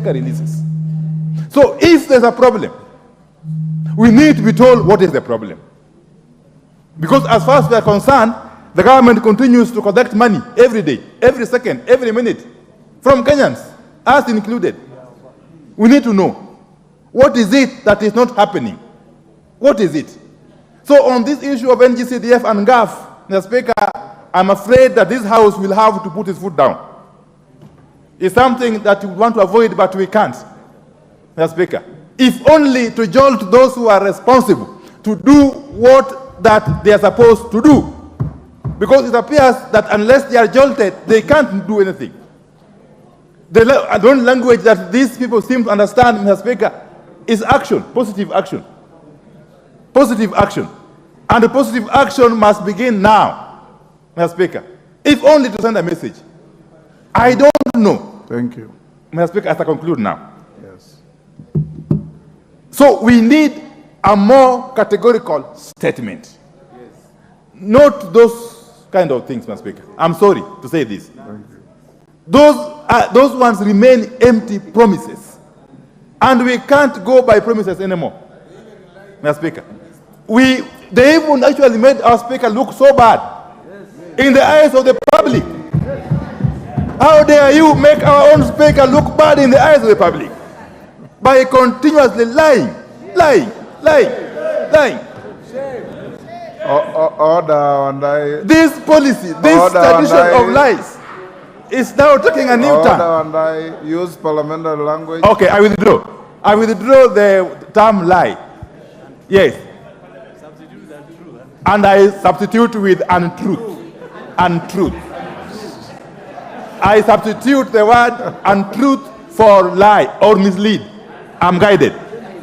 Speaker releases. So if there's a problem, we need to be told what is the problem. Because as far as we are concerned, the government continues to collect money every day, every second, every minute, from Kenyans, us included. We need to know, what is it that is not happening? What is it? So on this issue of NGCDF and GAF, Mr. Speaker, I'm afraid that this House will have to put its foot down. It's something that we want to avoid, but we can't, Mr. Speaker. If only to jolt those who are responsible to do what that they are supposed to do. Because it appears that unless they are jolted, they can't do anything. The only language that these people seem to understand, Mr. Speaker, is action, positive action. Positive action. And the positive action must begin now, Mr. Speaker, if only to send a message. I don't know. Thank you. Mr. Speaker, as I conclude now. Yes. So we need a more categorical statement. Yes. Not those kind of things, Mr. Speaker. I'm sorry to say this. Thank you. Those ones remain empty promises. And we can't go by promises anymore, Mr. Speaker. They even actually made our Speaker look so bad in the eyes of the public. How dare you make our own Speaker look bad in the eyes of the public? By continuously lying. This policy, this tradition of lies is now taking a new turn. And I use parliamentary language. Okay, I withdraw. I withdraw the term lie. Yes. And I substitute with untruth. Untruth. I substitute the word untruth for lie or mislead. I'm guided.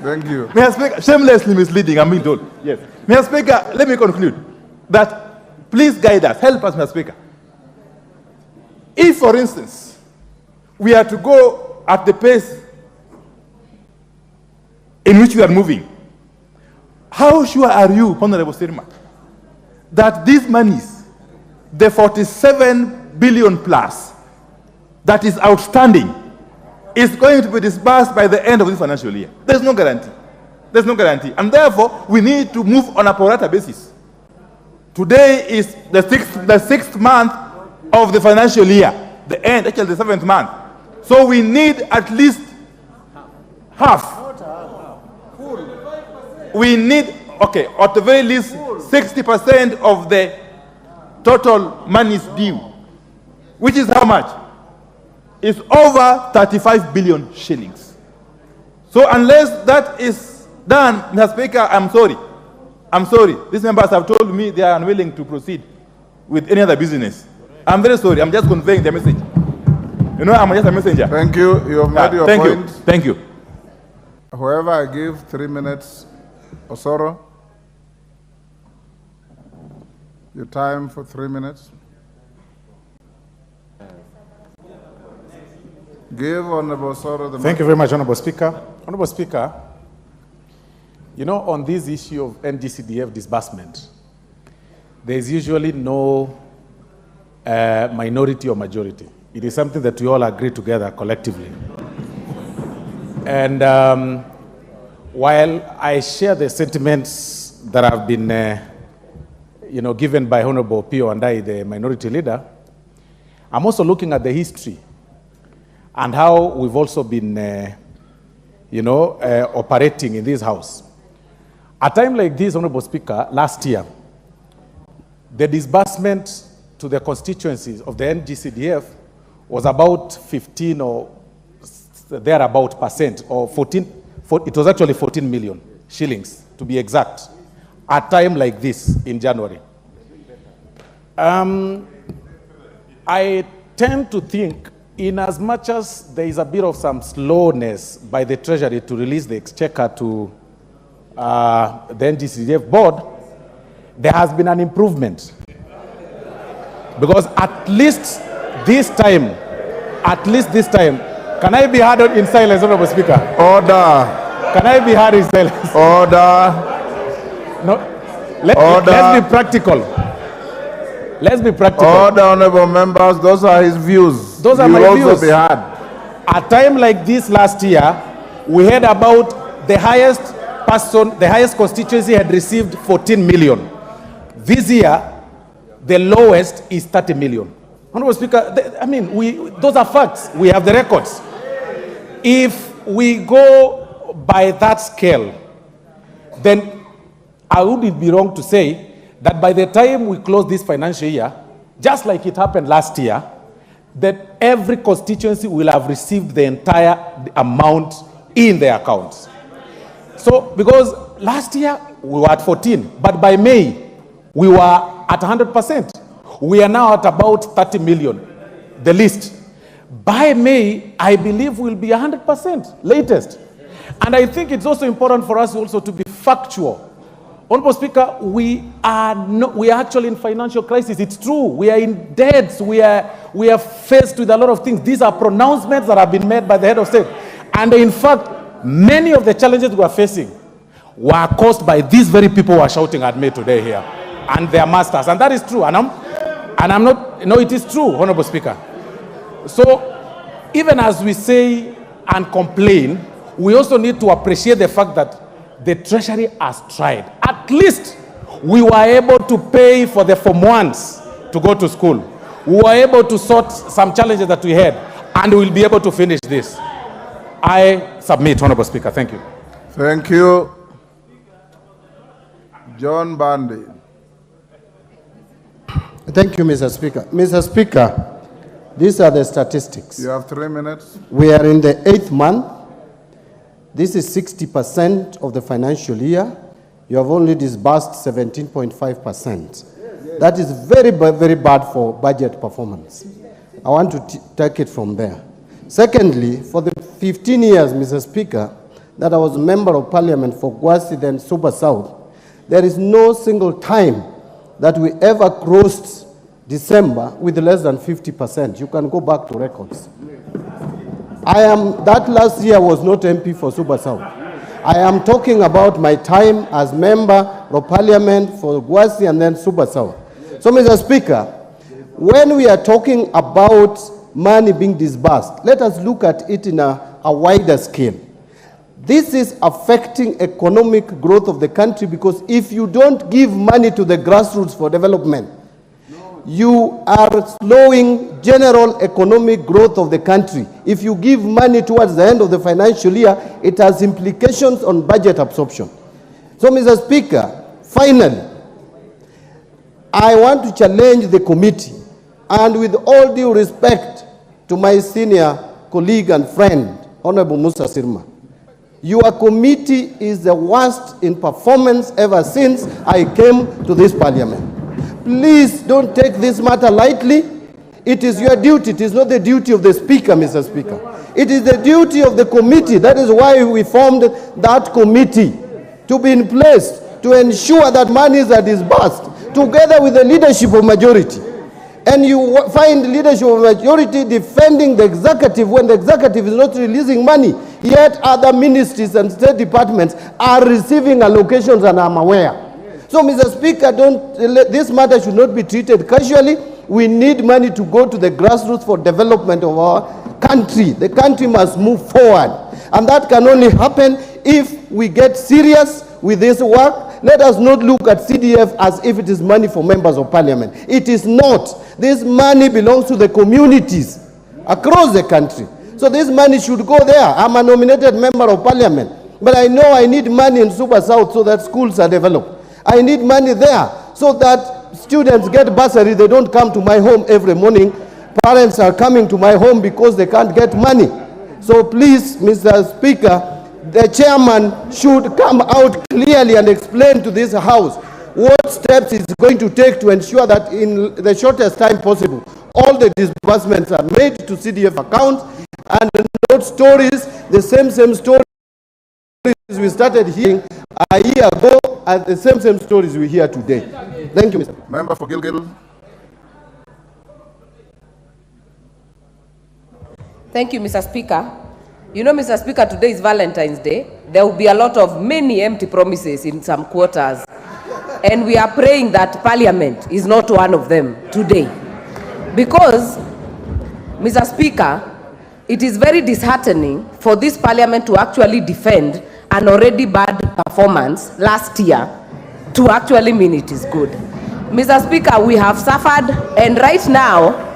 Thank you. Mr. Speaker, shamelessly misleading, I'm being told. Yes. Mr. Speaker, let me conclude that please guide us, help us, Mr. Speaker. If, for instance, we are to go at the pace in which we are moving, how sure are you, Honorable Sirma, that these monies, the 47 billion plus that is outstanding, is going to be disbursed by the end of this financial year? There's no guarantee. There's no guarantee. And therefore, we need to move on a pro rata basis. Today is the sixth month of the financial year, the end, actually the 7th month. So we need at least half. We need, okay, at the very least 60% of the total monies due, which is how much? It's over 35 billion shillings. So unless that is done, Mr. Speaker, I'm sorry. I'm sorry. These members have told me they are unwilling to proceed with any other business. I'm very sorry. I'm just conveying the message. You know, I'm just a messenger. Thank you. You have made your point. Thank you. Whoever I give 3 minutes, Osoro, your time for 3 minutes. Give Honorable Osoro the mic. Thank you very much, Honorable Speaker. Honorable Speaker, you know, on this issue of NGCDF disbursement, there is usually no minority or majority. It is something that we all agree together collectively. And while I share the sentiments that have been given by Honorable Pio and I, the minority leader, I'm also looking at the history and how we've also been operating in this house. At a time like this, Honorable Speaker, last year, the disbursement to the constituencies of the NGCDF was about 15 or thereabout percent, or 14, it was actually 14 million shillings, to be exact, at a time like this in January. I tend to think, in as much as there is a bit of some slowness by the Treasury to release the exchequer to the NGCDF board, there has been an improvement. Because at least this time, can I be heard in silence, Honorable Speaker? Order. Can I be heard in silence? Order. No. Let's be practical. Let's be practical. Order, honorable members. Those are his views. Those are my views. Also be heard. a time like this last year, we heard about the highest constituency had received 14 million. This year, the lowest is 30 million. Honorable Speaker, those are facts. We have the records. If we go by that scale, then I wouldn't be wrong to say that by the time we close this financial year, just like it happened last year, that every constituency will have received the entire amount in their accounts. So, because last year we were at 14, but by May we were at 100%. We are now at about 30 million, the least. By May, I believe we'll be 100% latest. And I think it's also important for us also to be factual. Honorable Speaker, we are actually in financial crisis. It's true. We are in debts. We are faced with a lot of things. These are pronouncements that have been made by the head of state. And in fact, many of the challenges we are facing were caused by these very people who are shouting at me today here and their masters. And that is true. And I'm not, no, it is true, Honorable Speaker. So even as we say and complain, we also need to appreciate the fact that the Treasury has tried. At least we were able to pay for the Form 1s to go to school. We were able to sort some challenges that we had, and we will be able to finish this. I submit, Honorable Speaker. Thank you. Thank you. John Bandy. Thank you, Mr. Speaker. Mr. Speaker, these are the statistics. You have 3 minutes. We are in the 8th month. This is 60% of the financial year. You have only disbursed 17.5%. That is very, very bad for budget performance. I want to take it from there. Secondly, for the 15 years, Mr. Speaker, that I was a member of parliament for Gwasi then Super South, there is no single time that we ever crossed December with less than 50%. You can go back to records. That last year was not MP for Super South. I am talking about my time as member of parliament for Gwasi and then Super South. So, Mr. Speaker, when we are talking about money being disbursed, let us look at it in a wider scale. This is affecting economic growth of the country, because if you don't give money to the grassroots for development, you are slowing general economic growth of the country. If you give money towards the end of the financial year, it has implications on budget absorption. So, Mr. Speaker, finally, I want to challenge the committee, and with all due respect to my senior colleague and friend, Honorable Musa Sirma, your committee is the worst in performance ever since I came to this parliament. Please don't take this matter lightly. It is your duty. It is not the duty of the Speaker, Mr. Speaker. It is the duty of the committee. That is why we formed that committee, to be in place to ensure that monies are disbursed together with the leadership of majority. And you find leadership of majority defending the executive when the executive is not releasing money, yet other ministries and state departments are receiving allocations, and I'm aware. So, Mr. Speaker, this matter should not be treated casually. We need money to go to the grassroots for development of our country. The country must move forward. And that can only happen if we get serious with this work. Let us not look at CDF as if it is money for members of parliament. It is not. This money belongs to the communities across the country. So this money should go there. I'm a nominated member of parliament, but I know I need money in Super South so that schools are developed. I need money there so that students get bursary. They don't come to my home every morning. Parents are coming to my home because they can't get money. So please, Mr. Speaker, the chairman should come out clearly and explain to this House what steps he's going to take to ensure that in the shortest time possible, all the disbursements are made to CDF accounts, and not stories, the same stories we started hearing a year ago, and the same stories we hear today. Thank you, Mr. Member for Gilgil. Thank you, Mr. Speaker. You know, Mr. Speaker, today is Valentine's Day. There will be a lot of many empty promises in some quarters. And we are praying that Parliament is not one of them today. Because, Mr. Speaker, it is very disheartening for this parliament to actually defend an already bad performance last year to actually mean it is good. Mr. Speaker, we have suffered, and right now,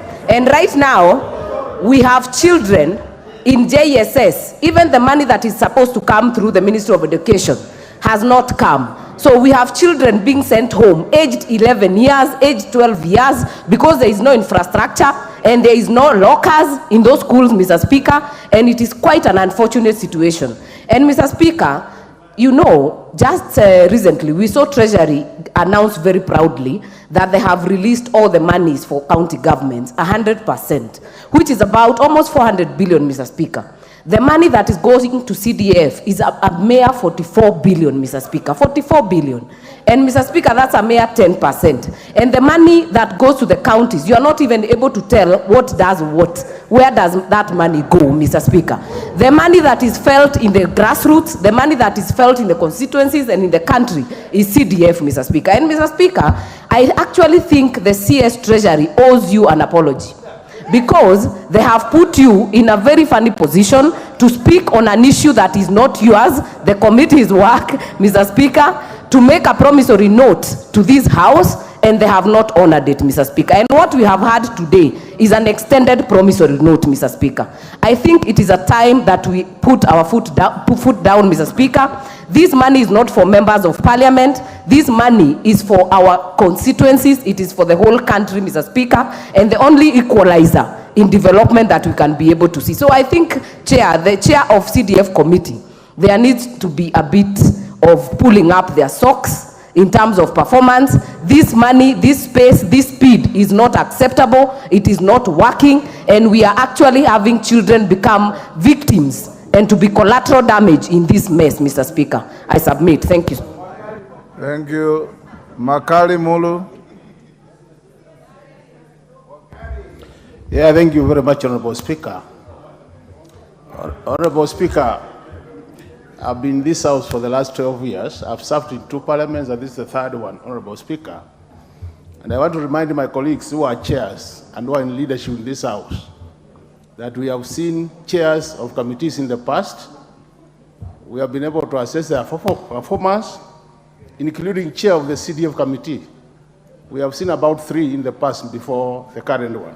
we have children in JSS. Even the money that is supposed to come through the Ministry of Education has not come. So we have children being sent home, aged 11 years, aged 12 years, because there is no infrastructure and there is no lockers in those schools, Mr. Speaker, and it is quite an unfortunate situation. And Mr. Speaker, you know, just recently we saw Treasury announce very proudly that they have released all the monies for county governments, 100%, which is about almost 400 billion, Mr. Speaker. The money that is going to CDF is a mere 44 billion, Mr. Speaker, 44 billion. And Mr. Speaker, that's a mere 10%. And the money that goes to the counties, you are not even able to tell what does what. Where does that money go, Mr. Speaker? The money that is felt in the grassroots, the money that is felt in the constituencies and in the country is CDF, Mr. Speaker. And Mr. Speaker, I actually think the CS Treasury owes you an apology, because they have put you in a very funny position to speak on an issue that is not yours, the committee's work, Mr. Speaker, to make a promissory note to this House, and they have not honored it, Mr. Speaker. And what we have had today is an extended promissory note, Mr. Speaker. I think it is a time that we put our foot down, Mr. Speaker. This money is not for members of parliament. This money is for our constituencies. It is for the whole country, Mr. Speaker, and the only equalizer in development that we can be able to see. So I think, the chair of CDF committee, there needs to be a bit of pulling up their socks in terms of performance. This money, this space, this speed is not acceptable. It is not working, and we are actually having children become victims and to be collateral damage in this mess, Mr. Speaker. I submit. Thank you. Thank you. Makali Mulu. Yeah, thank you very much, Honorable Speaker. Honorable Speaker, I've been in this House for the last 12 years. I've served in 2 parliaments, and this is the 3rd one, Honorable Speaker. And I want to remind my colleagues who are chairs and who are in leadership in this House that we have seen chairs of committees in the past. We have been able to assess their performance, including chair of the CDF committee. We have seen about 3 in the past before the current one.